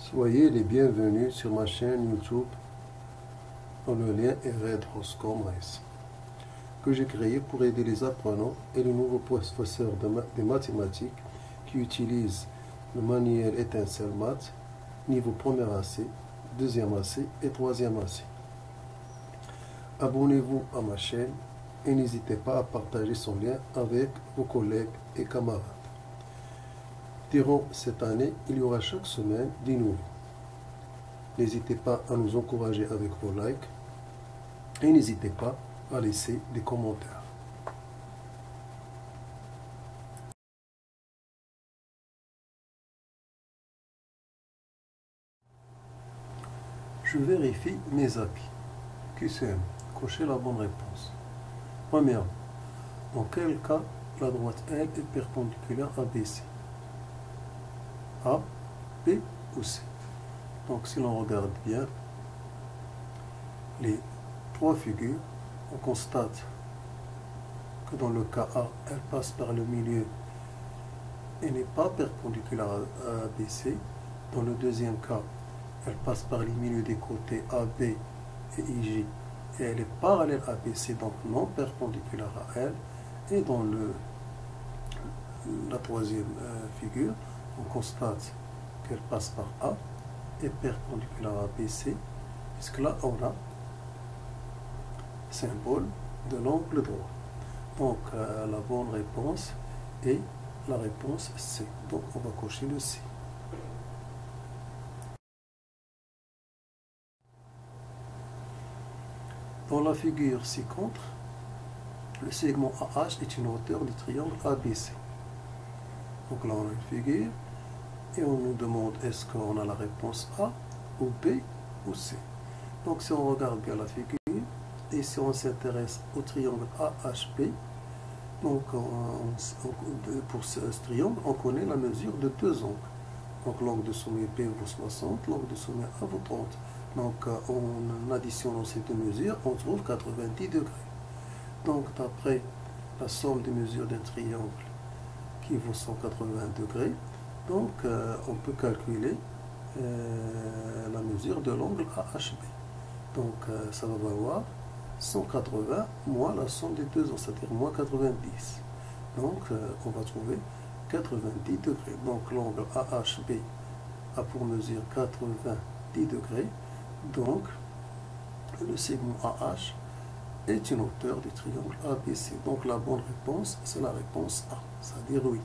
Soyez les bienvenus sur ma chaîne YouTube dont le lien est Red Roscoe Maes, que j'ai créé pour aider les apprenants et les nouveaux professeurs de mathématiques qui utilisent le manuel Étincelle Maths, niveau 1er AC, 2e AC et 3e AC. Abonnez-vous à ma chaîne et n'hésitez pas à partager son lien avec vos collègues et camarades. Durant cette année, il y aura chaque semaine des nouveaux. N'hésitez pas à nous encourager avec vos likes et n'hésitez pas à laisser des commentaires. Je vérifie mes appuis. QCM. Cochez la bonne réponse. Premièrement, dans quel cas la droite L est perpendiculaire à BC? A, B ou C? Donc si l'on regarde bien les trois figures, on constate que dans le cas A, elle passe par le milieu et n'est pas perpendiculaire à BC. Dans le deuxième cas, elle passe par les milieux des côtés AB et IJ et elle est parallèle à BC, donc non perpendiculaire à elle. Et dans la troisième figure, on constate qu'elle passe par A et perpendiculaire à BC, puisque là on a symbole de l'angle droit. Donc la bonne réponse est la réponse C. Donc on va cocher le C. Dans la figure ci-contre, le segment AH est une hauteur du triangle ABC. Donc là on a une figure et on nous demande est-ce qu'on a la réponse A ou B ou C. Donc si on regarde bien la figure et si on s'intéresse au triangle AHB, donc pour ce triangle on connaît la mesure de deux angles. Donc l'angle de sommet B vaut 60, l'angle de sommet A vaut 30. Donc en additionnant ces deux mesures, on trouve 90 degrés. Donc d'après la somme des mesures d'un triangle qui vaut 180 degrés, donc on peut calculer la mesure de l'angle AHB. Donc ça va valoir 180 moins la somme des deux angles, c'est-à-dire moins 90. Donc on va trouver 90 degrés. Donc l'angle AHB a pour mesure 90 degrés. Donc le segment AH est une hauteur du triangle ABC. Donc la bonne réponse, c'est la réponse A, c'est-à-dire oui.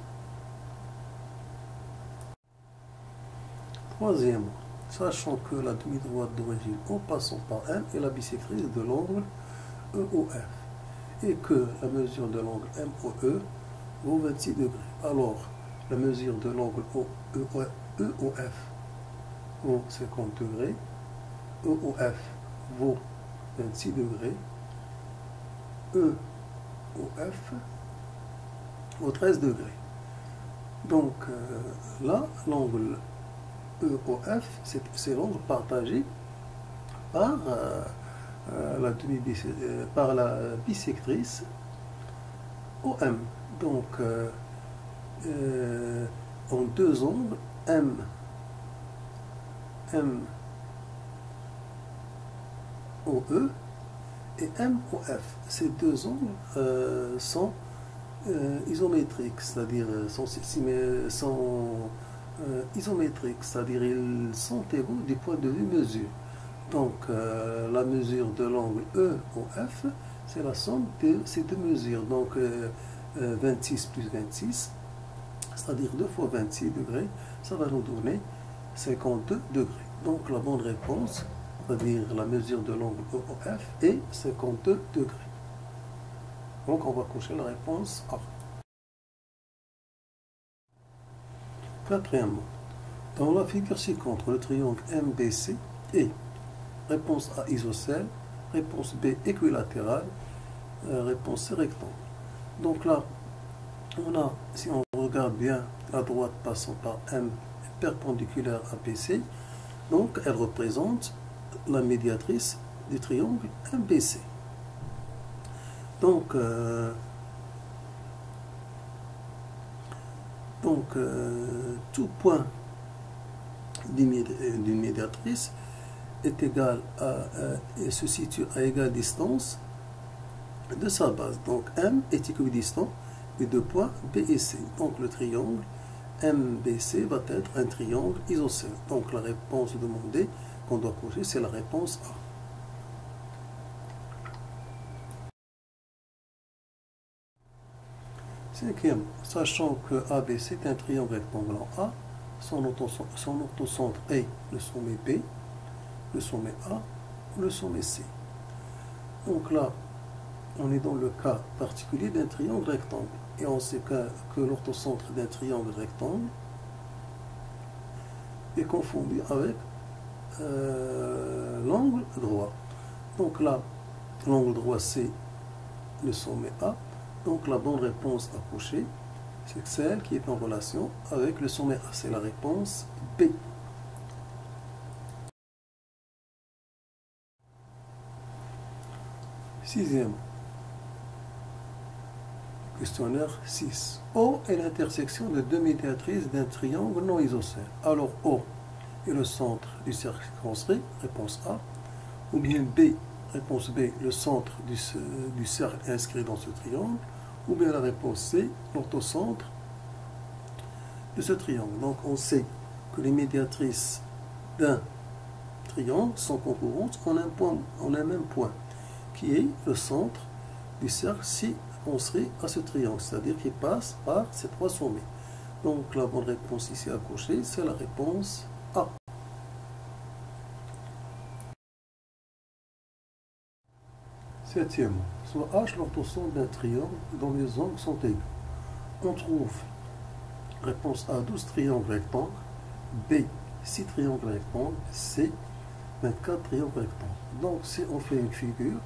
Troisièmement, sachant que la demi-droite d'origine en passant par M est la bisectrice de l'angle EOF et que la mesure de l'angle MOE vaut 26 degrés. Alors, la mesure de l'angle EOF vaut 50 degrés, EOF vaut 26 degrés, EOF vaut 13 degrés. Donc là, l'angle EOF, c'est l'angle partagé par, la bisectrice OM. Donc en deux angles, MOE et MOF. Ces deux angles sont isométriques, c'est-à-dire isométriques, c'est-à-dire ils sont égaux du point de vue mesure. Donc la mesure de l'angle EOF, c'est la somme de ces deux mesures. Donc 26 plus 26, c'est-à-dire 2 fois 26 degrés, ça va nous donner 52 degrés. Donc la bonne réponse, c'est-à-dire la mesure de l'angle EOF, est 52 degrés. Donc on va cocher la réponse A. Quatrièmement, dans la figure ci-contre, le triangle MBC est réponse A isocèle, réponse B équilatérale, réponse C rectangle. Donc là, on a, si on regarde bien, la droite passant par M perpendiculaire à BC, donc elle représente la médiatrice du triangle MBC. Donc tout point d'une médiatrice est égal et se situe à égale distance de sa base. Donc M est équidistant des deux points B et C. Donc le triangle MBC va être un triangle isocèle. Donc la réponse demandée qu'on doit cocher, c'est la réponse A. Cinquième, sachant que ABC est un triangle rectangle en A, son orthocentre est le sommet B, le sommet A ou le sommet C. Donc là, on est dans le cas particulier d'un triangle rectangle. Et on sait que l'orthocentre d'un triangle rectangle est confondu avec l'angle droit. Donc là, l'angle droit c'est le sommet A. Donc la bonne réponse à cocher, c'est celle qui est en relation avec le sommet A. C'est la réponse B. Sixième. Questionnaire 6. O est l'intersection de deux médiatrices d'un triangle non isocèle. Alors O est le centre du cercle circonscrit, réponse A. Ou bien B, réponse B, le centre du cercle inscrit dans ce triangle. Ou bien la réponse C, l'orthocentre de ce triangle. Donc on sait que les médiatrices d'un triangle sont concurrentes en un même point, qui est le centre du cercle circonscrit à ce triangle, c'est-à-dire qu'il passe par ces trois sommets. Donc la bonne réponse ici à cocher, c'est la réponse A. Septième, soit H l'orthocentre d'un triangle dont les angles sont égaux. On trouve réponse A 12 triangles rectangles, B 6 triangles rectangles, C 24 triangles rectangles. Donc si on fait une figure,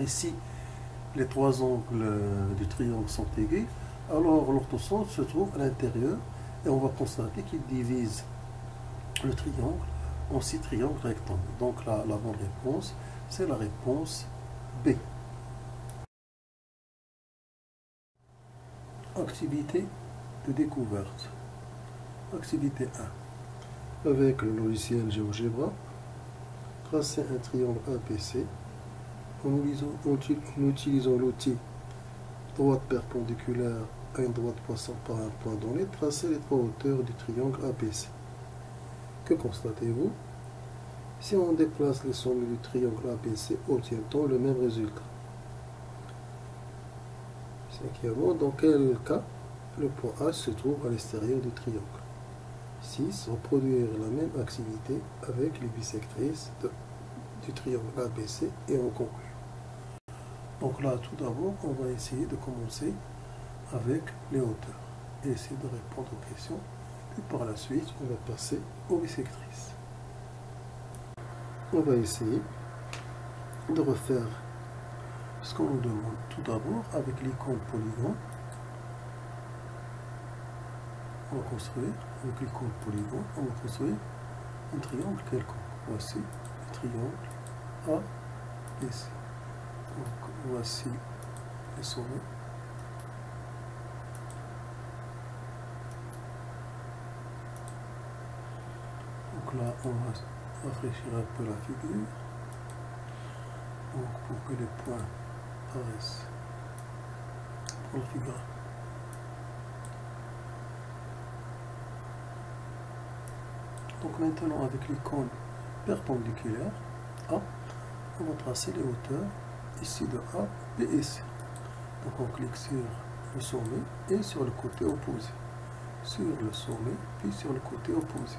ici les trois angles du triangle sont égaux, alors l'orthocentre se trouve à l'intérieur et on va constater qu'il divise le triangle en 6 triangles rectangles. Donc la bonne réponse, c'est la réponse B. Activité de découverte. Activité 1. Avec le logiciel GeoGebra, tracer un triangle ABC en utilisant l'outil droite perpendiculaire à une droite passant par un point donné, tracer les trois hauteurs du triangle ABC. Que constatez-vous? Si on déplace les sommets du triangle ABC, obtient-on le même résultat? Cinquièmement, dans quel cas le point H se trouve à l'extérieur du triangle? 6. Reproduire la même activité avec les bisectrices du triangle ABC et on conclut. Donc là, tout d'abord, on va essayer de commencer avec les hauteurs et essayer de répondre aux questions. Puis par la suite, on va passer aux bisectrices. On va essayer de refaire ce qu'on nous demande tout d'abord avec l'icône polygone. On va construire, avec l'icône polygone, on va construire un triangle quelconque. Voici le triangle ABC. Donc voici les sommets. Donc là, on va rafraîchir un peu la figure. Donc pour que les points apparaissent pour la figure. Donc maintenant, avec l'icône perpendiculaire A, on va tracer les hauteurs ici de A, B et C. Donc on clique sur le sommet et sur le côté opposé. Sur le sommet, puis sur le côté opposé.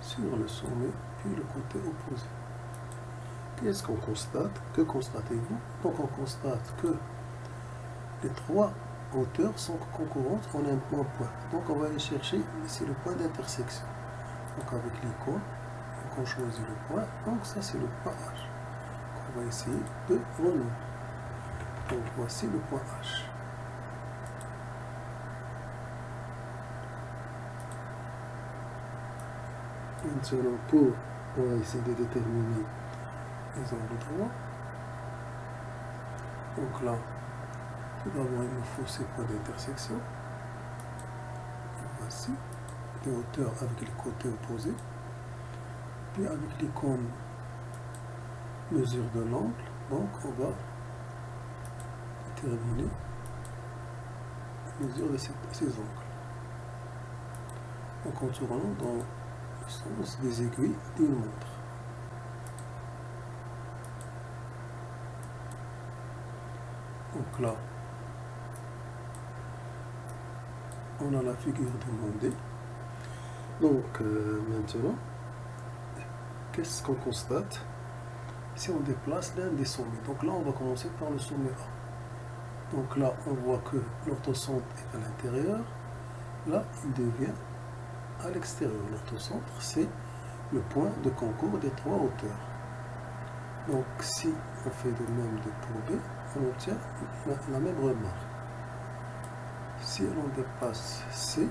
Sur le sommet, puis le côté opposé. Qu'est-ce qu'on constate? Que constatez-vous? Donc on constate que les trois hauteurs sont concurrentes en un point. Donc on va aller chercher ici le point d'intersection. Donc avec l'icône, on choisit le point. Donc ça c'est le point H. On va essayer de renommer. Donc voici le point H. Maintenant, on va essayer de déterminer les angles droits. Donc là, tout d'abord, il nous faut ces points d'intersection. Voici, de hauteur avec les côtés opposés. Puis avec l'icône mesure de l'angle, donc on va déterminer la mesure de ces angles. En contournant dans le sens des aiguilles d'une montre. Donc là, on a la figure demandée. Donc maintenant, qu'est-ce qu'on constate si on déplace l'un des sommets? Donc là, on va commencer par le sommet A. Donc là, on voit que l'orthocentre est à l'intérieur. Là, il devient à l'extérieur. L'orthocentre, c'est le point de concours des trois hauteurs. Donc si on fait de même de pour B, on obtient la même remarque. Si on dépasse C,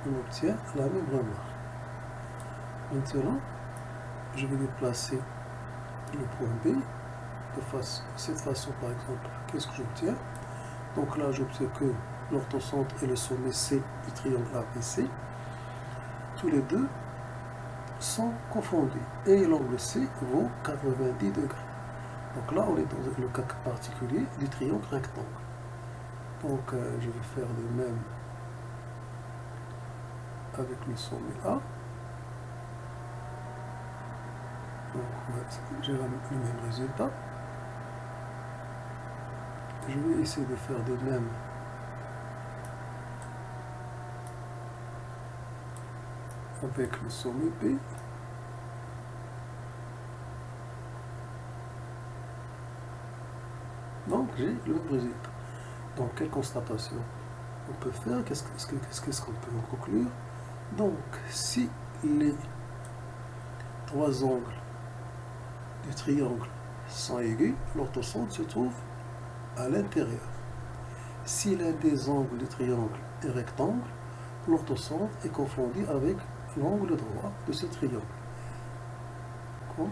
on obtient la même remarque. Maintenant, je vais déplacer le point B de cette façon, par exemple. Qu'est-ce que j'obtiens? Donc là, j'obtiens que l'orthocentre et le sommet C du triangle ABC, tous les deux sont confondus. Et l'angle C vaut 90 degrés. Donc là, on est dans le cas particulier du triangle rectangle. Donc, je vais faire de même avec le sommet A. Donc, j'ai le même résultat. Je vais essayer de faire de même avec le sommet B. Donc, j'ai le même résultat. Donc, quelle constatation on peut faire? Qu'est-ce qu'on peut en conclure? Donc, si les trois angles du triangle sont aigus, l'orthocentre se trouve à l'intérieur. Si l'un des angles du triangle est rectangle, l'orthocentre est confondu avec l'angle droit de ce triangle. Comme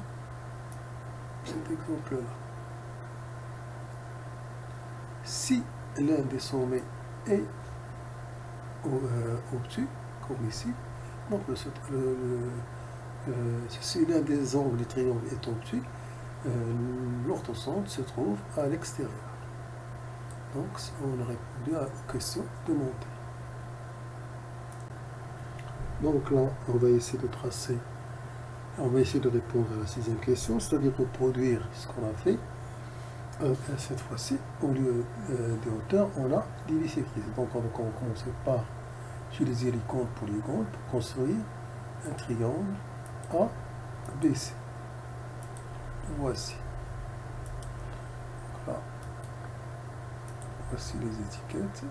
cet exemple-là. Si l'un des sommets est obtus, comme ici, donc si l'un des angles du triangle est obtus, l'orthocentre se trouve à l'extérieur. Donc, on a répondu à la question demandée. Donc là, on va essayer de tracer, on va essayer de répondre à la sixième question, c'est-à-dire reproduire ce qu'on a fait. Cette fois-ci, au lieu des hauteurs, on a des bisectrices. Donc on va commencer par utiliser l'icône polygone pour construire un triangle ABC. Voici. Donc là, voici les étiquettes.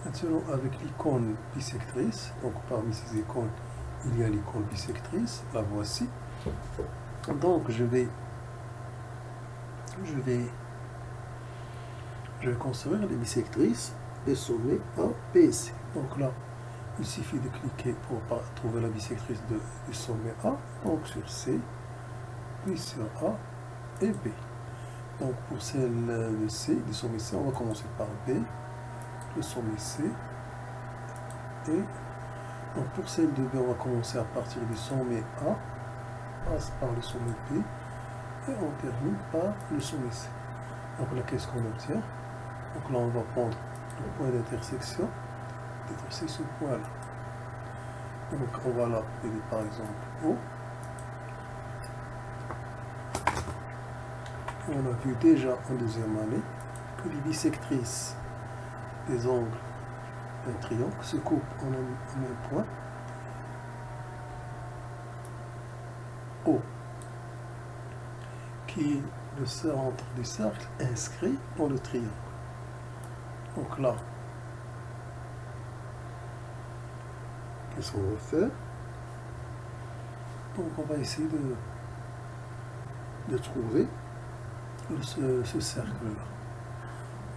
Maintenant, avec l'icône bisectrice, donc parmi ces icônes, il y a l'icône bisectrice, la voici. Donc je vais construire les bisectrices des sommets A, B et C. Donc là, il suffit de cliquer pour trouver la bisectrice du sommet A, donc sur C, puis sur A et B. Donc pour celle de C, du sommet C, on va commencer par B, le sommet C, et donc pour celle de B, on va commencer à partir du sommet A, passe par le sommet B, et on termine par le sommet C. Donc là, qu'est-ce qu'on obtient? Donc là, on va prendre le point d'intersection ce point-là. Donc on va l'appeler par exemple O. On a vu déjà en deuxième année que les bisectrices des angles d'un triangle se coupent en un point O, qui est le centre du cercle inscrit dans le triangle. Donc là, qu'est-ce qu'on va faire? Donc on va essayer de trouver ce cercle-là.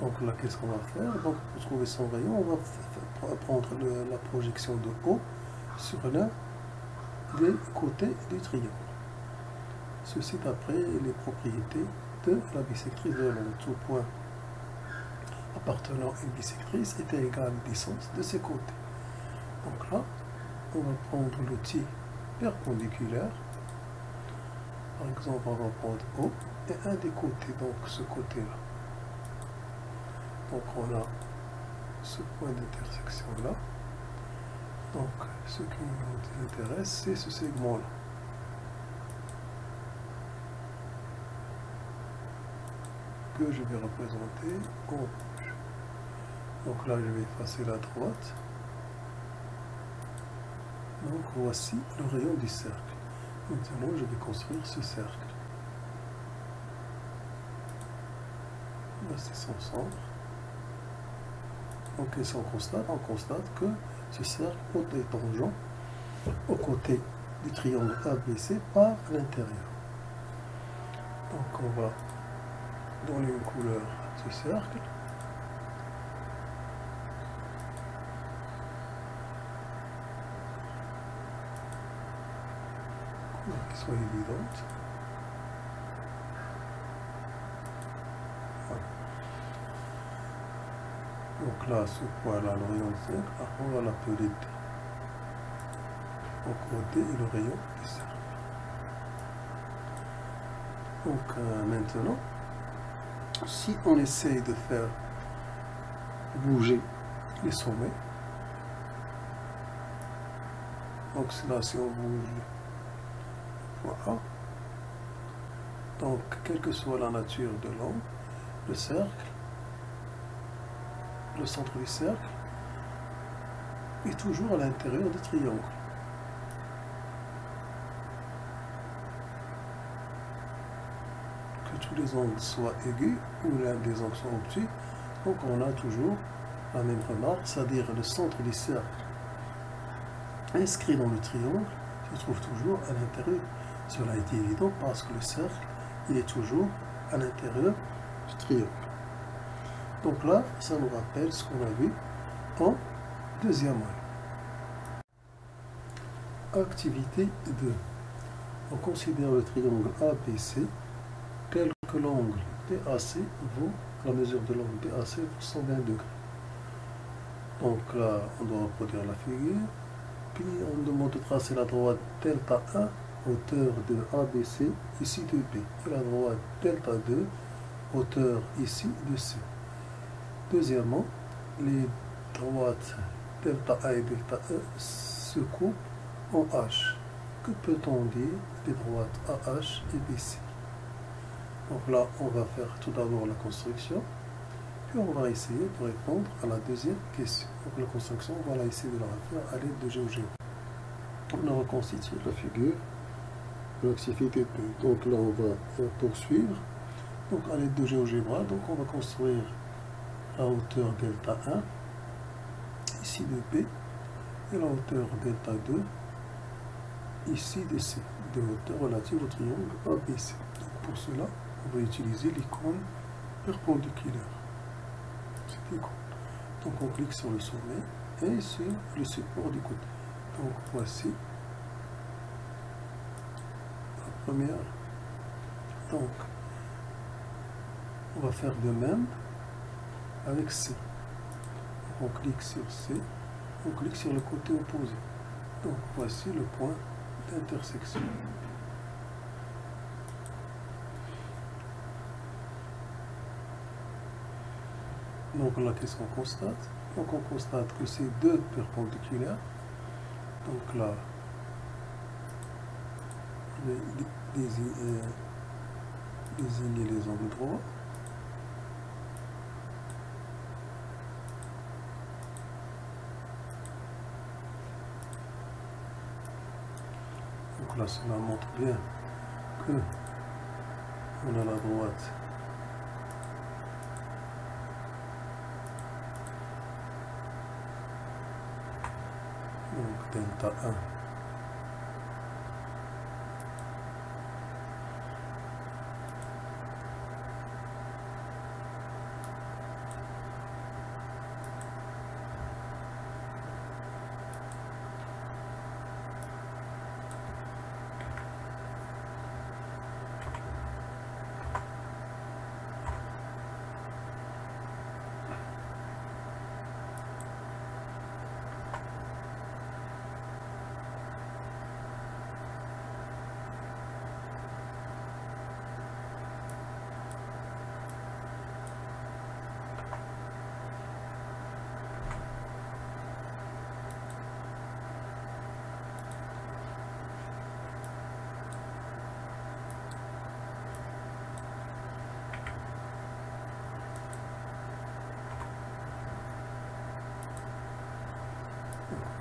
Donc là, qu'est-ce qu'on va faire? Donc pour trouver son rayon, on va prendre la projection de O sur l'un des côtés du triangle. ceci d'après les propriétés de la bisectrice de l'onde. Tout point appartenant à une bisectrice était égal à distance de ses côtés. Donc là, on va prendre l'outil perpendiculaire. Par exemple, on va prendre O et un des côtés, donc ce côté-là. Donc on a ce point d'intersection là. Donc ce qui nous intéresse, c'est ce segment-là. Que je vais représenter en rouge. Donc là, je vais effacer la droite. Donc voici le rayon du cercle. Maintenant, je vais construire ce cercle. Voici son centre. Donc, qu'est-ce qu'on constate? On constate que ce cercle est tangent au côté du triangle ABC par l'intérieur. Donc, on va donner une couleur à ce cercle. Qui soit évidente. Voilà. Donc là, ce point-là, le rayon du cercle, on va l'appeler D. Donc OD est le rayon du cercle. Donc maintenant, si on essaye de faire bouger les sommets, donc là, si on bouge voilà. Donc, quelle que soit la nature de l'onde, le cercle, le centre du cercle, est toujours à l'intérieur du triangle. Que tous les angles soient aigus ou l'un des angles soit obtus, donc on a toujours la même remarque, c'est-à-dire le centre du cercle inscrit dans le triangle se trouve toujours à l'intérieur. Cela est évident parce que le cercle, il est toujours à l'intérieur du triangle. Donc là, ça nous rappelle ce qu'on a vu en deuxième œil. Activité 2. On considère le triangle ABC tel que l'angle BAC vaut, la mesure de l'angle BAC vaut 120 degrés. Donc là, on doit reproduire la figure. Puis on demande de tracer la droite delta 1, hauteur de ABC, ici de B. Et la droite delta 2, hauteur ici de C. Deuxièmement, les droites delta A et delta E se coupent en H. Que peut-on dire des droites AH et BC? Donc là, on va faire tout d'abord la construction. Puis on va essayer de répondre à la deuxième question. Donc la construction, on va essayer de la refaire à l'aide de GeoGebra. On a reconstitué la figure de l'activité 2. Donc là, on va poursuivre. Donc à l'aide de GeoGebra, donc on va construire la hauteur delta 1, ici de B, et la hauteur delta 2, ici de C, de hauteur relative au triangle ABC. Donc pour cela, on va utiliser l'icône perpendiculaire. Donc on clique sur le sommet et sur le support du côté. Donc voici la première. Donc on va faire de même avec C. Donc, on clique sur C, on clique sur le côté opposé. Donc voici le point d'intersection. Donc là, qu'est-ce qu'on constate? Donc on constate que c'est deux perpendiculaires. Donc là, désigner les angles droits. Donc là, cela montre bien que on a la droite donc delta 1 et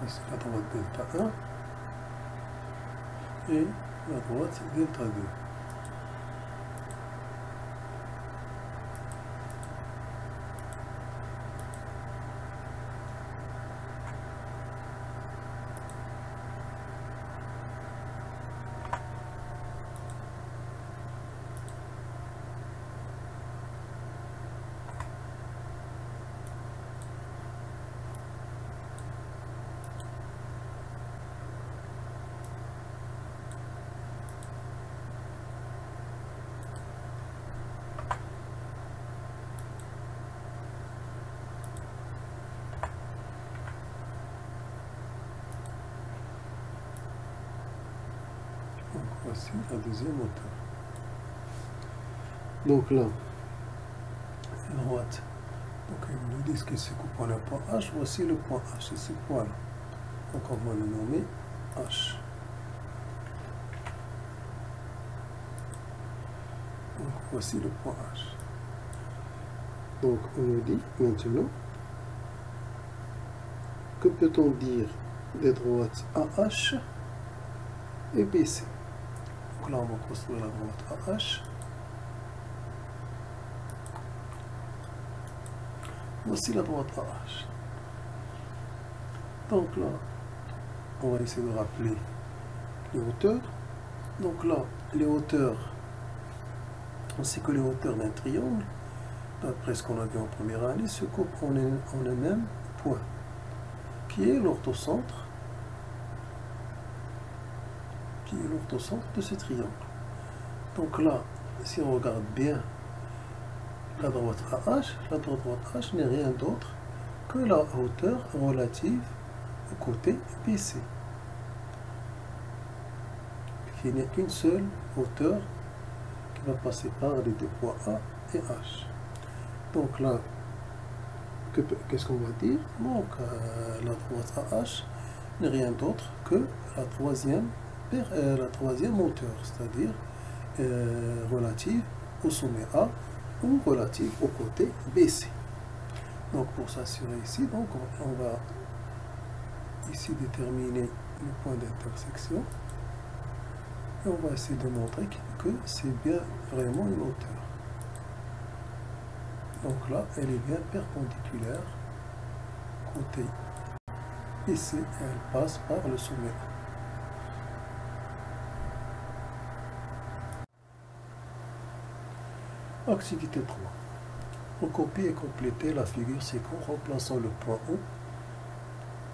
Voici la droite delta 1 et la droite delta 2. Voici la deuxième hauteur. Donc là, à droite, donc ils nous disent que c'est coupé le point H. Voici le point H, c'est ce point-là. Donc on va le nommer H. Donc voici le point H. Donc on nous dit maintenant, que peut-on dire des droites AH et BC? Donc là, on va construire la droite AH. Voici la droite AH. Donc là, on va essayer de rappeler les hauteurs. Donc là, les hauteurs, on sait que les hauteurs d'un triangle, d'après ce qu'on a vu en première année, se coupent en un même point, qui est l'orthocentre de ce triangle. Donc là, si on regarde bien la droite AH, la droite H n'est rien d'autre que la hauteur relative au côté BC. Il n'y a qu'une seule hauteur qui va passer par les deux points A et H. Donc là, qu'est-ce qu'on va dire? Donc la droite AH n'est rien d'autre que la troisième hauteur, c'est-à-dire relative au sommet A ou relative au côté BC. Donc pour s'assurer ici, donc on va ici déterminer le point d'intersection et on va essayer de montrer que c'est bien vraiment une hauteur. Donc là, elle est bien perpendiculaire côté BC et elle passe par le sommet A. Activité 3. On copie et complète la figure ci-contre en remplaçant le point O,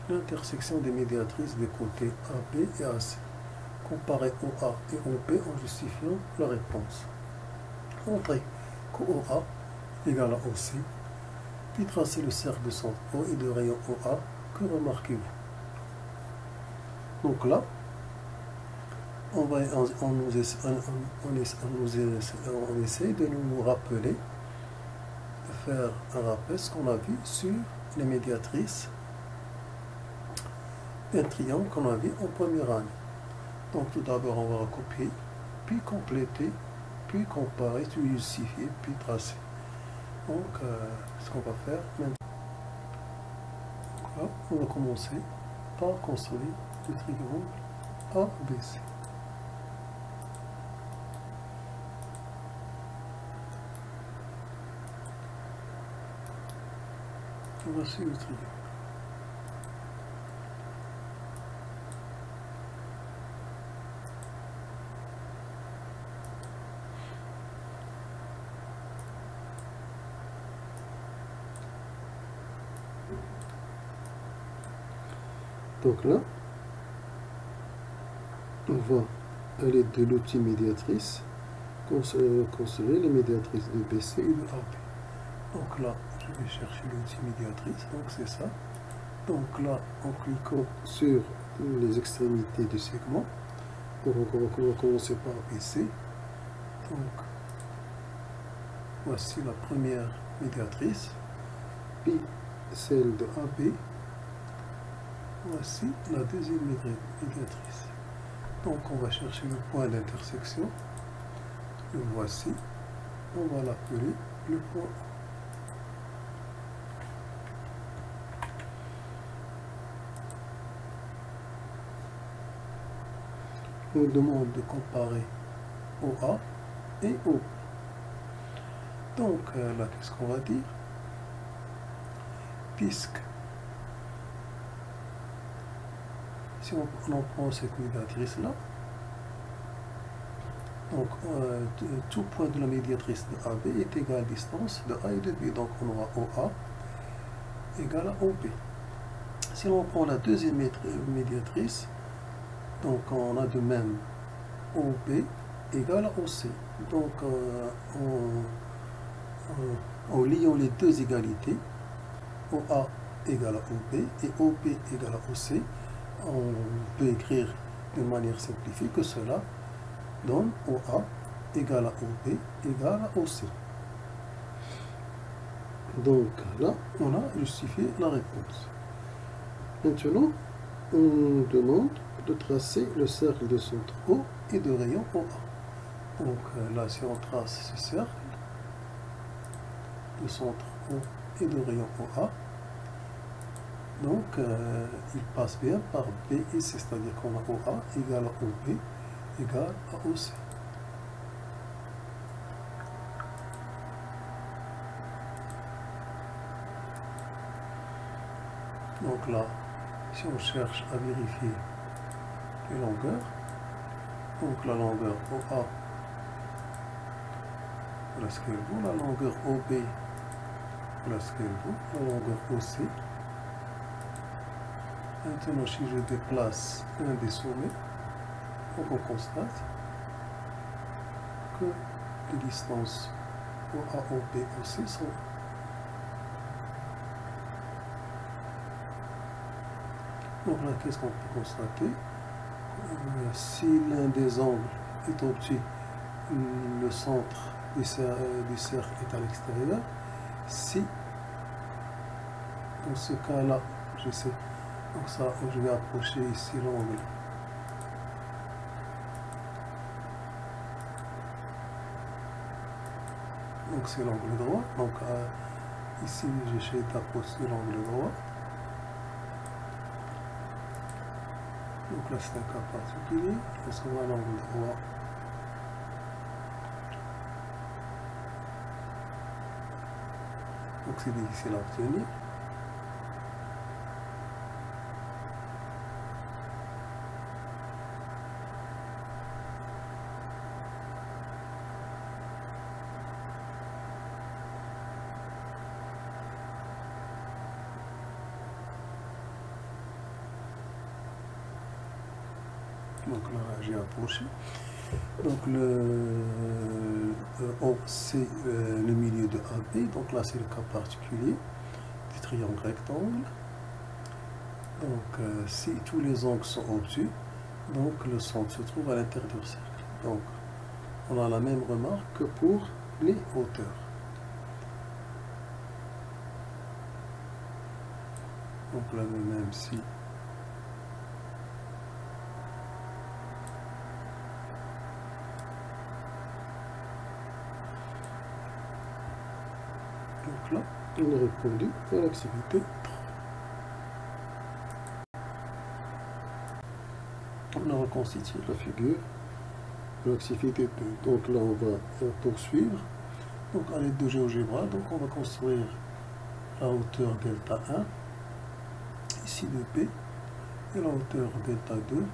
l'intersection des médiatrices des côtés AB et AC. Comparer OA et OB en justifiant la réponse. Montrer qu'OA égale à OC, puis tracer le cercle de centre O et de rayon OA. Que remarquez-vous? Donc là, on essaie de nous rappeler, de faire un rappel ce qu'on a vu sur les médiatrices d'un triangle qu'on a vu en première année. Donc tout d'abord on va recopier, puis compléter, puis comparer, puis justifier, puis tracer. Donc ce qu'on va faire maintenant. Donc là, on va commencer par construire le triangle ABC. Voici le triangle. Donc là, on va aller de l'outil médiatrice, construire les médiatrices de BC et de AB. Donc là, je vais chercher l'outil médiatrice, donc c'est ça. Donc là, en cliquant sur les extrémités du segment, on va commencer par BC. Donc, voici la première médiatrice, puis celle de AB. Voici la deuxième médiatrice. Donc on va chercher le point d'intersection. Le voici. On va l'appeler le point. nous demande de comparer OA et O. Donc là, qu'est-ce qu'on va dire? Puisque si on prend cette médiatrice-là, donc tout point de la médiatrice de AB est égal à distance de A et de B. Donc on aura OA égale à OB. Si on prend la deuxième médiatrice, donc on a de même OB égale à OC. Donc en liant les deux égalités, OA égale à OB et OB égale à OC, on peut écrire de manière simplifiée que cela donne OA égale à OB égale à OC. Donc là, on a justifié la réponse. Maintenant, on nous demande de tracer le cercle de centre O et de rayon OA. Donc là, si on trace ce cercle de centre O et de rayon OA, donc il passe bien par B et C, c'est-à-dire qu'on a OA égale à OB égale à OC. Donc là, si on cherche à vérifier les longueurs, donc la longueur OA, voilà ce qu'elle vaut, la longueur OB, voilà ce qu'elle vaut, la longueur OC. Maintenant, si je déplace un des sommets, donc on constate que les distances OA, OB, OC sont. Donc là, qu'est-ce qu'on peut constater? Si l'un des angles est obtus, le centre du cercle est à l'extérieur. Si, dans ce cas-là, je sais, donc ça, je vais approcher ici l'angle. Donc c'est l'angle droit. Donc ici, j'essaie d'approcher l'angle droit. Donc là, c'est un cas particulier. Lorsqu'on a l'angle droit, donc c'est difficile à obtenir. Donc là, j'ai approché. Donc O, c'est le milieu de AB. Donc là, c'est le cas particulier du triangle rectangle. Donc si tous les angles sont obtus, donc le centre se trouve à l'intérieur du cercle. Donc on a la même remarque que pour les hauteurs. Donc là, même si donc là, on a répondu à l'activité 3. On a reconstitué la figure de l'activité 2. Donc là, on va poursuivre. Donc à l'aide de GeoGebra, donc on va construire la hauteur delta 1, ici de P, et la hauteur delta 2,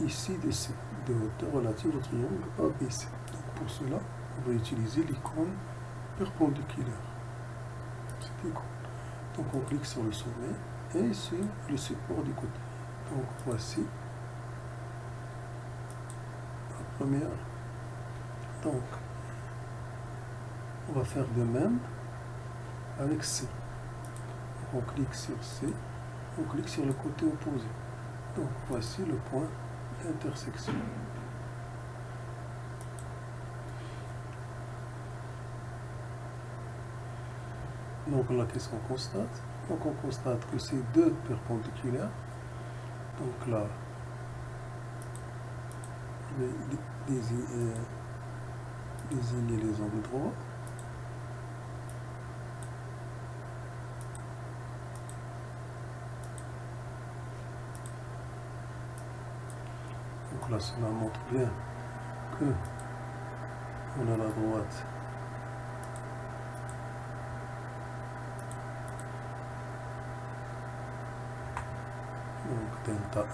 ici de C, de hauteur relative au triangle ABC. Donc pour cela, on va utiliser l'icône perpendiculaire. Cette icône. Donc on clique sur le sommet et sur le support du côté. Donc voici la première. Donc on va faire de même avec C. Donc, on clique sur C, on clique sur le côté opposé. Donc voici le point d'intersection. Donc là, qu'est-ce qu'on constate? Donc on constate que c'est deux perpendiculaires. Donc là, je vais désigner les angles droits. là, cela montre bien que on a la droite donc delta 1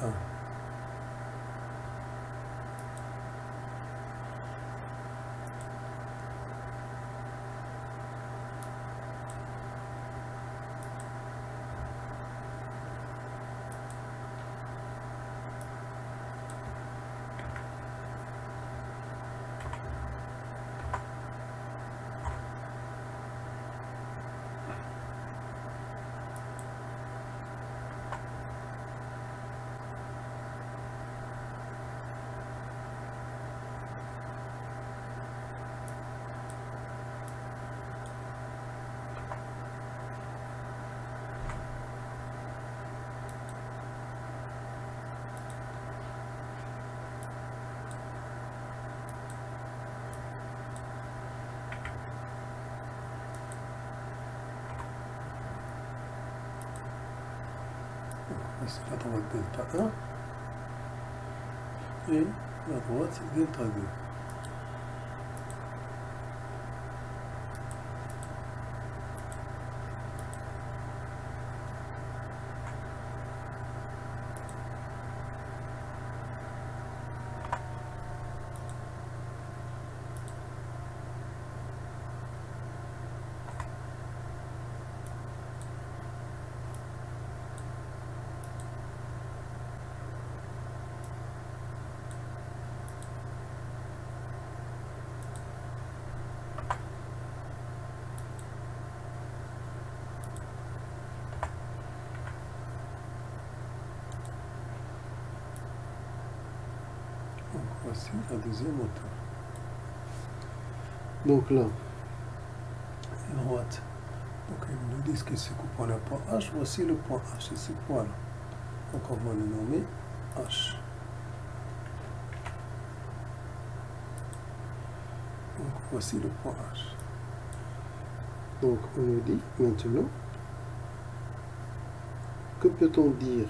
ici la droite delta 1 et la droite delta 2. Donc voici la deuxième hauteur. Donc là, à droite, donc ils nous disent que c'est coupé le point H, voici le point H, c'est ce point-là. Donc on va le nommer H. Donc voici le point H. Donc on nous dit maintenant, que peut-on dire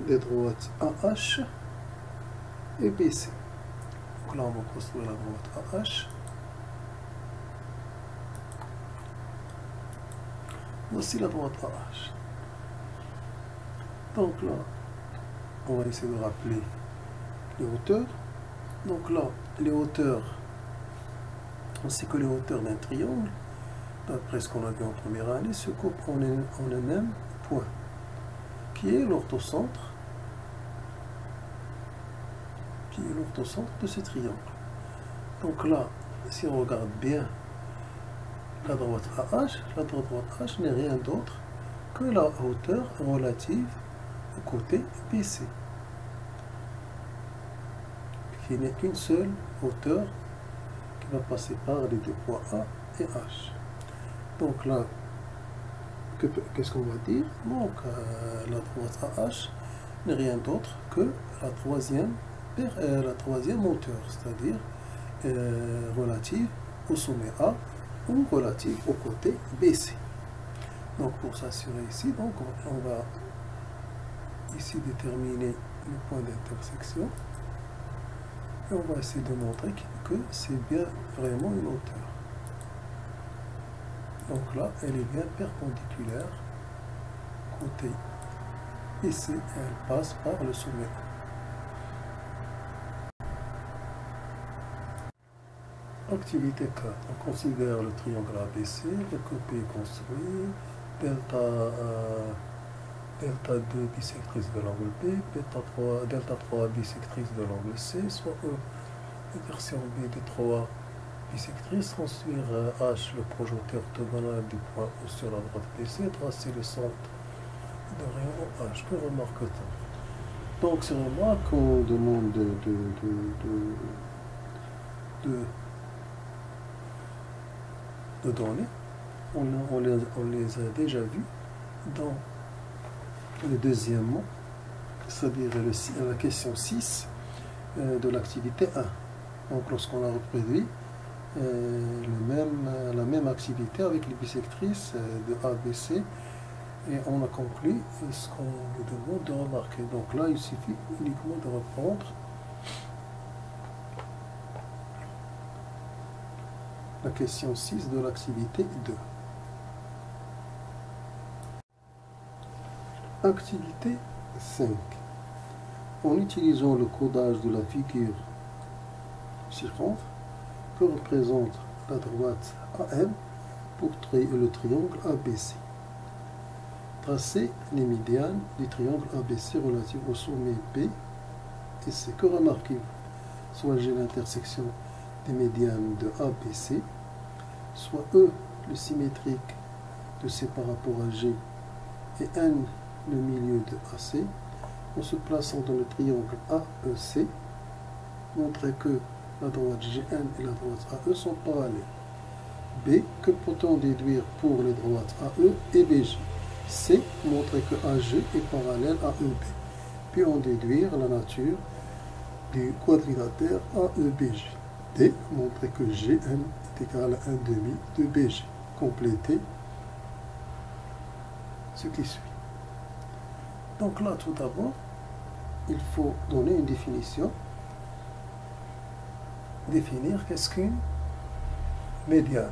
des droites AH et BC? Donc là on va construire la droite AH. Voici la droite AH. Donc là, on va essayer de rappeler les hauteurs. Donc là, les hauteurs, on sait que les hauteurs d'un triangle, d'après ce qu'on a vu en première année, se coupent en un même point, qui est l'orthocentre, de ce triangle. Donc là, si on regarde bien la droite AH, la droite H n'est rien d'autre que la hauteur relative au côté BC, qui n'est qu'une seule hauteur qui va passer par les deux points A et H. Donc là, qu'est-ce qu'on va dire? Donc la droite AH n'est rien d'autre que la troisième hauteur, c'est-à-dire relative au sommet A ou relative au côté BC. Donc pour s'assurer ici, donc on va ici déterminer le point d'intersection et on va essayer de montrer que c'est bien vraiment une hauteur. Donc là, elle est bien perpendiculaire côté BC et elle passe par le sommet A. Activité 4. On considère le triangle ABC, le côté construit, delta 2 bisectrice de l'angle B, delta 3 bisectrice de l'angle C, soit E, version B de 3 bisectrices, construire H, le projeté orthogonal du point O sur la droite BC, tracer le centre de rayon H. Que remarque-t-on? Donc c'est vraiment qu'on demande de données, on les a déjà vus dans le deuxième mot, c'est-à-dire la question 6 de l'activité 1. Donc lorsqu'on a reproduit la même activité avec les bisectrices de ABC et on a conclu ce qu'on nous demande de remarquer. Donc là il suffit uniquement de reprendre la question 6 de l'activité 2. Activité 5. En utilisant le codage de la figure ci-contre, que représente la droite AM pour le triangle ABC. Tracez les médianes du triangle ABC relatifs au sommet B et C. Que remarquez-vous? Soit G l'intersection des médianes de ABC, soit E le symétrique de C par rapport à G et N le milieu de AC, en se plaçant dans le triangle AEC, montrez que la droite GN et la droite AE sont parallèles. B. Que peut-on déduire pour les droites AE et BG? C. Montrer que AG est parallèle à EB. Puis en déduire la nature du quadrilatère AEBG. D. Montrer que GN est égal à 1 demi de BG. Complétez ce qui suit. Donc là, tout d'abord, il faut donner une définition. Définir qu'est-ce qu'une médiane.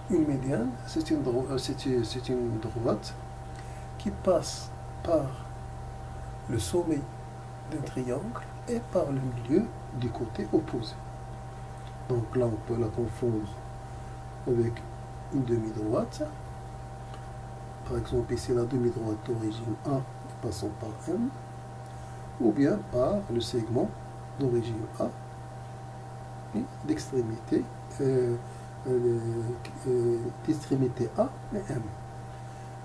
Une médiane, c'est une droite qui passe par le sommet d'un triangle et par le milieu du côté opposé. Donc là, on peut la confondre avec une demi-droite. Par exemple, ici, la demi-droite d'origine A passant par M, ou bien par le segment d'origine A et d'extrémité A et M.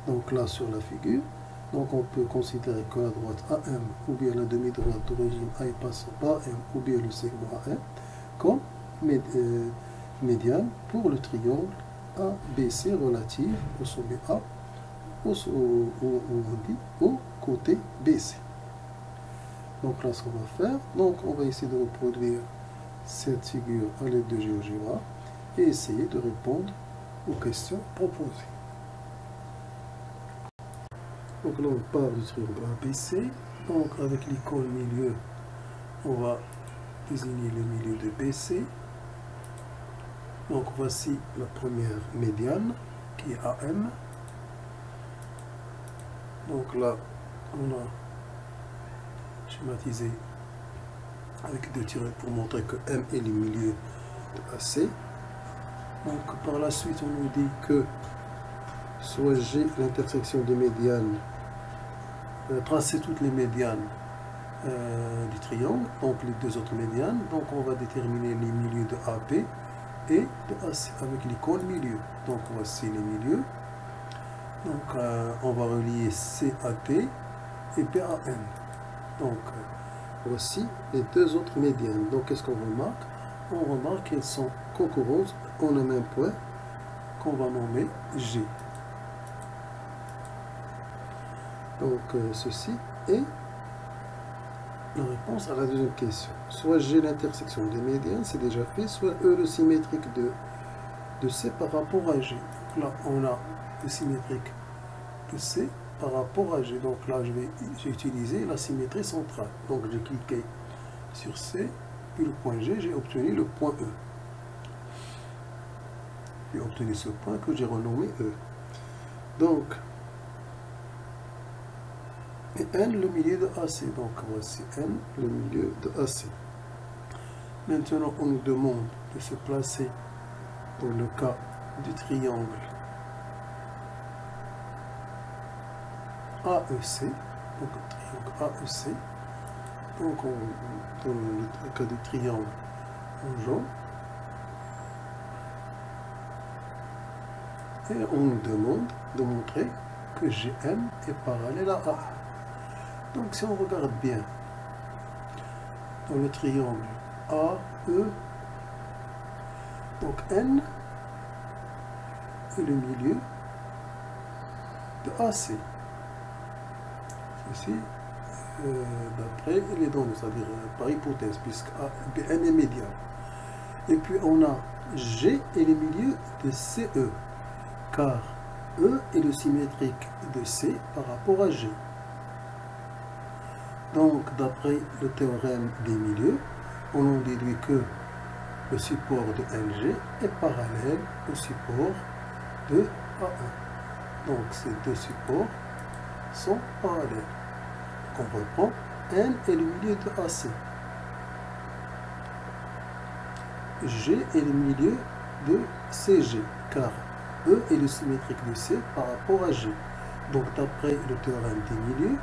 Donc là, sur la figure, donc on peut considérer que la droite AM ou bien la demi-droite d'origine A et passant par M ou bien le segment AM comme médiane pour le triangle ABC relatif au sommet A au côté BC. Donc là, ce qu'on va faire, donc on va essayer de reproduire cette figure à l'aide de GeoGebra et essayer de répondre aux questions proposées. Donc là, on part du triangle ABC. Donc avec l'icône milieu, on va désigner le milieu de BC. Donc voici la première médiane qui est AM. Donc là, on a schématisé avec deux tirets pour montrer que M est le milieu de AC. Donc par la suite, on nous dit que soit G l'intersection des médianes, tracer toutes les médianes du triangle, donc les deux autres médianes. Donc on va déterminer les milieux de AB et de AC avec l'icône milieu. Donc voici les milieux. Donc on va relier C à D et B à N. Donc voici les deux autres médianes. Donc qu'est-ce qu'on remarque? On remarque qu'elles sont concurrentes en un même point qu'on va nommer G. Donc ceci est la réponse à la deuxième question. Soit G l'intersection des médianes, c'est déjà fait, soit E le symétrique de C par rapport à G. Donc là, on a le symétrique de C par rapport à G. Donc là, j'ai utilisé la symétrie centrale. Donc j'ai cliqué sur C, puis le point G, j'ai obtenu le point E. J'ai obtenu ce point que j'ai renommé E. Donc, et N le milieu de AC. Donc voici N le milieu de AC. Maintenant, on nous demande de se placer dans le cas du triangle AEC. Donc triangle AEC. Donc dans le cas du triangle en jaune. Et on nous demande de montrer que GM est parallèle à A. Donc si on regarde bien dans le triangle AE, donc N est le milieu de AC. Ceci d'après les données, c'est-à-dire par hypothèse, puisque N est médiane. Et puis on a G est le milieu de CE, car E est le symétrique de C par rapport à G. Donc, d'après le théorème des milieux, on en déduit que le support de LG est parallèle au support de A1. Donc ces deux supports sont parallèles. Donc on reprend, N est le milieu de AC. G est le milieu de CG, car E est le symétrique de C par rapport à G. Donc d'après le théorème des milieux,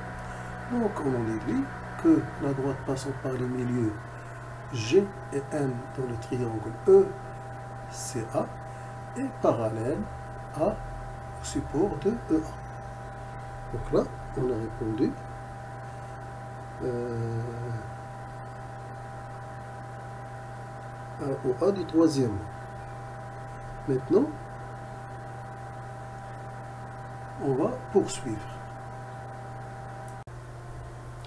donc on en déduit que la droite passant par les milieux G et N dans le triangle ECA est parallèle au support de EA. Donc là, on a répondu au A du troisième. Maintenant, on va poursuivre.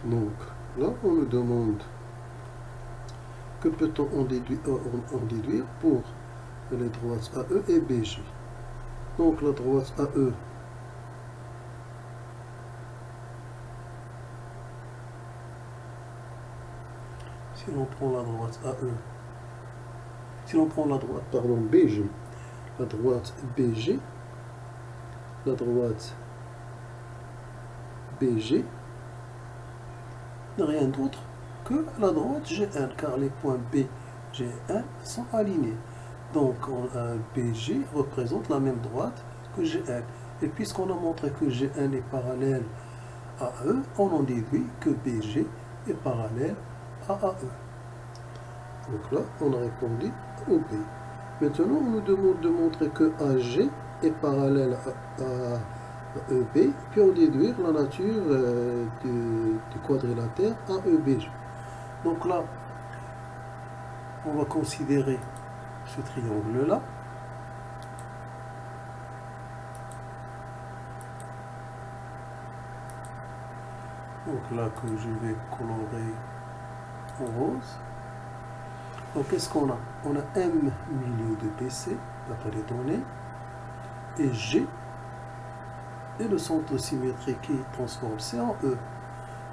Donc, là, on nous demande que peut-on en déduire pour les droites AE et BG. Donc, la droite AE, si l'on prend la droite AE, si l'on prend la droite, pardon, BG, la droite BG, la droite BG n'est rien d'autre que la droite GN, car les points B, G et N sont alignés. Donc BG représente la même droite que GN. Et puisqu'on a montré que GN est parallèle à E, on en déduit que BG est parallèle à AE. Donc là, on a répondu au B. Maintenant, on nous demande de montrer que AG est parallèle à EB, puis on déduire la nature du quadrilatère AEBG. Donc là, on va considérer ce triangle-là. Donc là, que je vais colorer en rose. Donc qu'est-ce qu'on a? On a M milieu de BC, d'après les données, et G est le centre symétrique qui transforme C en E.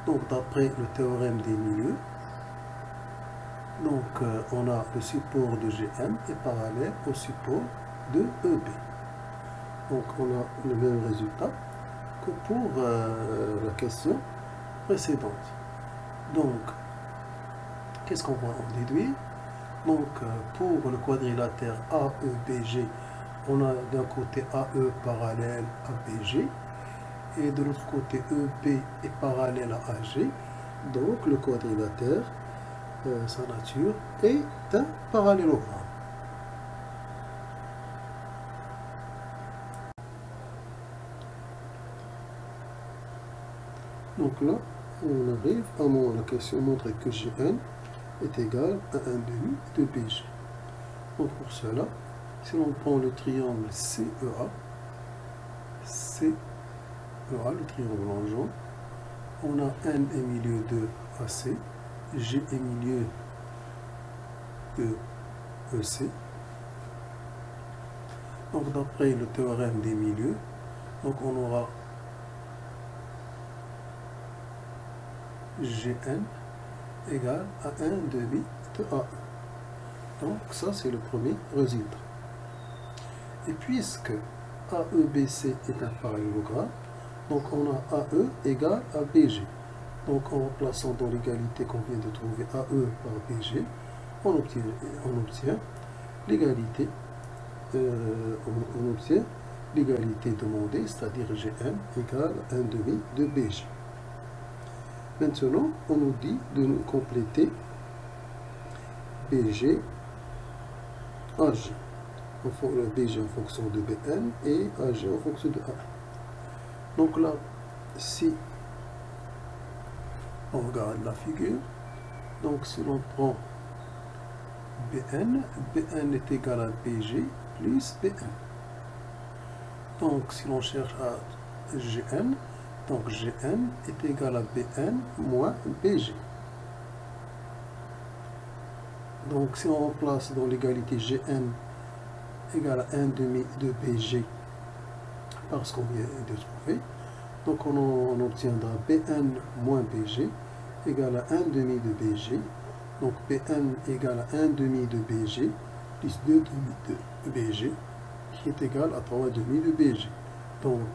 Donc d'après le théorème des milieux, donc on a le support de GM est parallèle au support de EB. Donc on a le même résultat que pour la question précédente. Donc, qu'est-ce qu'on va en déduire? Donc pour le quadrilatère AEBG, on a d'un côté AE parallèle à BG et de l'autre côté EB est parallèle à AG. Donc le quadrilatère, sa nature, est un parallélogramme. Donc là, on arrive à la question montrer que Gn est égal à 1,5 de BG. Donc pour cela, si l'on prend le triangle CEA, le triangle en jaune, on a N est milieu de AC, G est milieu de EC. Donc d'après le théorème des milieux, donc on aura Gn égale à 1,5 de AE. Donc ça c'est le premier résultat. Et puisque AEBC est un parallélogramme, donc on a AE égale à BG. Donc en remplaçant dans l'égalité qu'on vient de trouver AE par BG, on obtient l'égalité demandée, c'est-à-dire Gn égale à 1,5 de BG. Maintenant, on nous dit de nous compléter BG AG. BG en fonction de Bn et AG en fonction de A. Donc là, si on regarde la figure, donc si l'on prend Bn, Bn est égal à BG plus Bn. Donc si l'on cherche à Gn, donc Gn est égal à Bn moins Bg. Donc si on remplace dans l'égalité Gn égale à 1,5 de Bg parce qu'on vient de trouver, donc on obtiendra Bn moins Bg égale à 1,5 de Bg Donc Pn égale à 1 demi de BG plus 2 demi de BG qui est égal à 3 demi de BG. Donc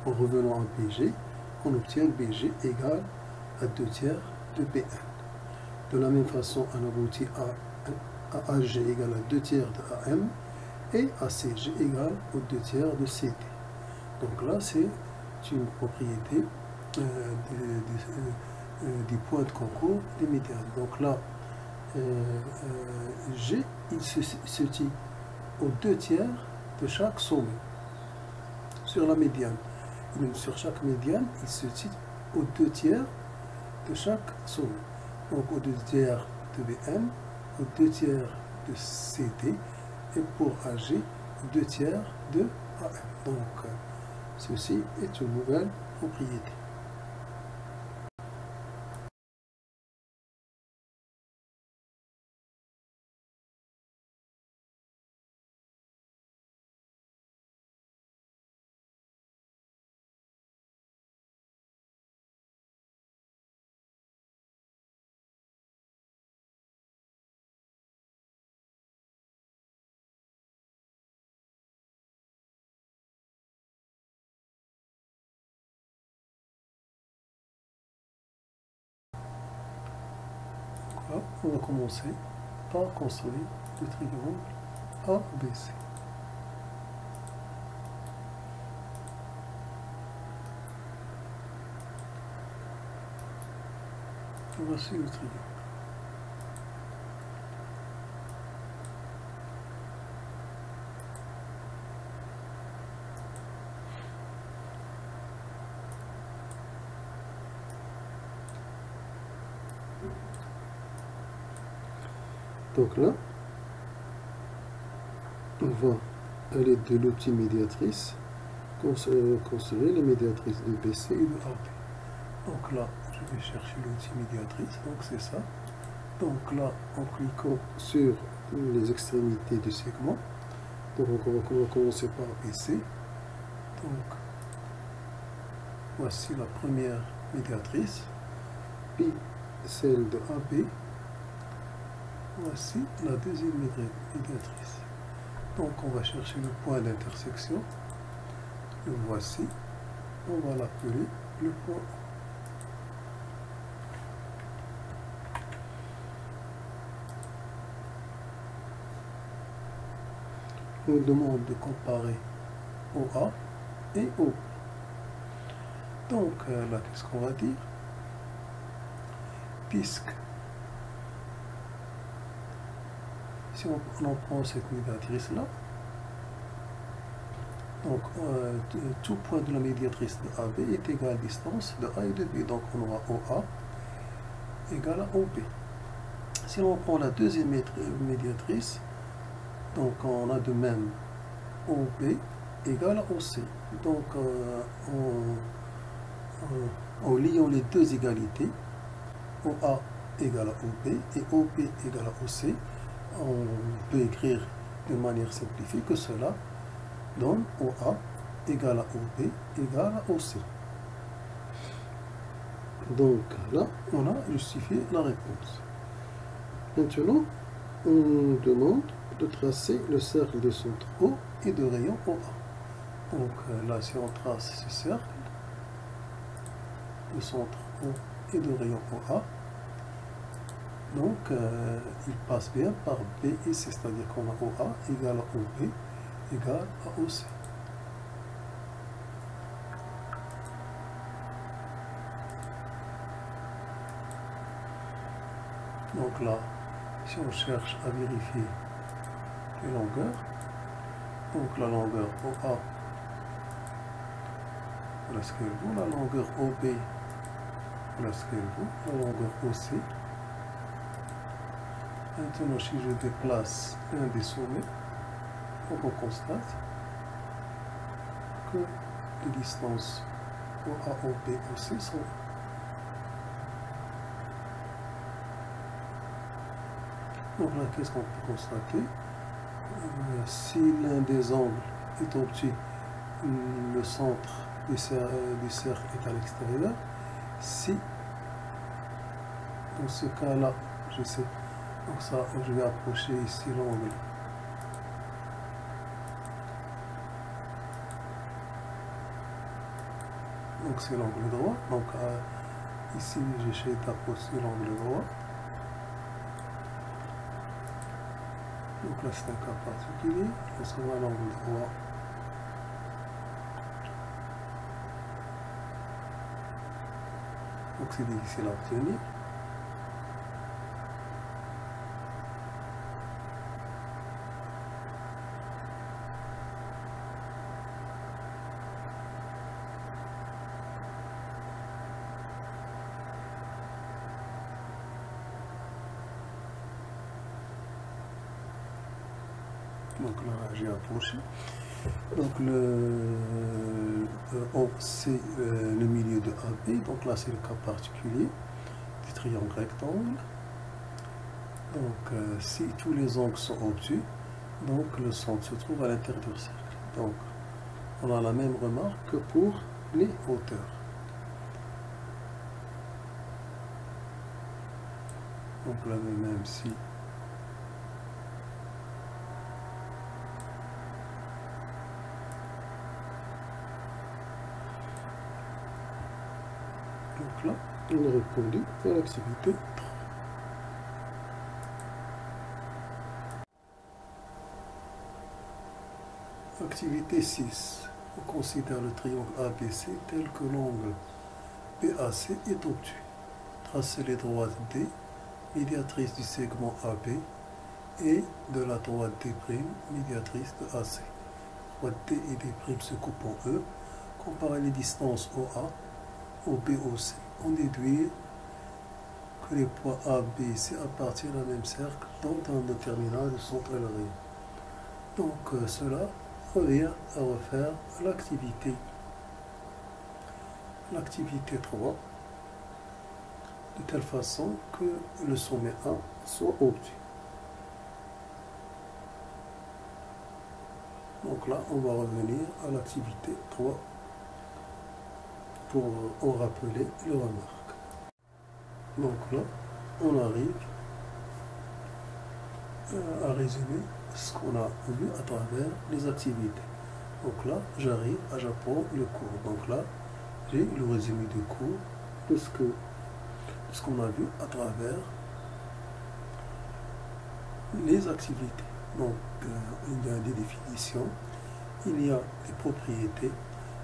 en revenant à BG, on obtient BG égale à 2 tiers de Pn. De la même façon, on aboutit à AG égale à 2 tiers de AM et à CG égale aux 2 tiers de CD. Donc là, c'est une propriété du point de concours des médianes. Donc là, G, il se situe aux 2 tiers de chaque sommet sur la médiane. Et même sur chaque médiane, il se situe aux 2 tiers de chaque sommet. Donc aux 2 tiers de BM, aux 2 tiers de CD et pour AG, aux 2 tiers de AM. Donc ceci est une nouvelle propriété. Là, on va commencer par construire le triangle ABC. Voici le triangle. Donc là, on va aller de l'outil médiatrice construire les médiatrices de BC et de AB. Donc là, je vais chercher l'outil médiatrice, donc c'est ça. Donc là, en cliquant sur les extrémités du segment, donc on va commencer par BC. Donc voici la première médiatrice, puis celle de AB. Voici la deuxième médiatrice. Donc on va chercher le point d'intersection. Le voici. On va l'appeler le point. On nous demande de comparer OA et O. Donc là, qu'est-ce qu'on va dire? Puisque si on prend cette médiatrice là, donc tout point de la médiatrice de AB est égal à la distance de A et de B. Donc on aura OA égale à OB. Si on prend la deuxième médiatrice, donc on a de même OB égale à OC. Donc en liant les deux égalités, OA égale à OB et OB égale à OC, on peut écrire de manière simplifiée que cela donne OA égale à OB égale à OC. Donc là, on a justifié la réponse. Maintenant, on nous demande de tracer le cercle de centre O et de rayon OA. Donc là, si on trace ce cercle de centre O et de rayon OA, donc il passe bien par B et C, c'est-à-dire qu'on a OA égale à OB égale à OC. Donc là, si on cherche à vérifier les longueurs, donc la longueur OA, voilà ce qu'elle vaut, la longueur OB, voilà ce qu'elle vaut, la longueur OC. Maintenant, si je déplace un des sommets, donc on constate que les distances OA, OB, OC sont. Donc là, qu'est-ce qu'on peut constater? Si l'un des angles est obtus, le centre du cercle est à l'extérieur. Si Dans ce cas-là, je sais. Donc ça, je vais approcher ici l'angle. Donc c'est l'angle droit. Donc ici, j'essaie d'approcher l'angle droit. Donc là, c'est un cas particulier. Lorsqu'on a l'angle droit, donc c'est difficile à obtenir. Donc là, j'ai approché. Donc c'est le milieu de AB. Donc là, c'est le cas particulier du triangle rectangle. Donc si tous les angles sont obtus, donc le centre se trouve à l'intérieur du cercle. Donc on a la même remarque que pour les hauteurs. Donc là, même si donc là, on a répondu à l'activité 3. Activité 6. On considère le triangle ABC tel que l'angle BAC est obtus. Tracez les droites D, médiatrice du segment AB, et de la droite D', médiatrice de AC. Droite D et D' se coupent en E. Comparez les distances OA au BOC. On déduit que les points A, B et C appartiennent à un même cercle dont un terminal de centre et le rayon. Donc cela revient à refaire l'activité. L'activité 3, de telle façon que le sommet A soit obtus. Donc là, on va revenir à l'activité 3 pour en rappeler les remarques. Donc là, on arrive à résumer ce qu'on a vu à travers les activités. Donc là, j'apprends le cours. Donc là, j'ai le résumé du cours de ce qu'on a vu à travers les activités. Donc, il y a des définitions, il y a des propriétés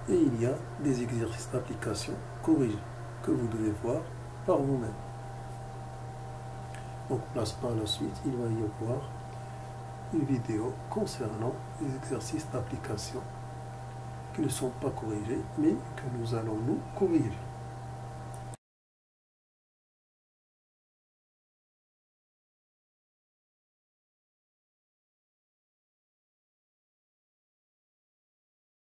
et il y a des exercices d'application corrigés que vous devez voir par vous-même. Donc, par la suite, il va y avoir une vidéo concernant les exercices d'application qui ne sont pas corrigés, mais que nous allons nous corriger.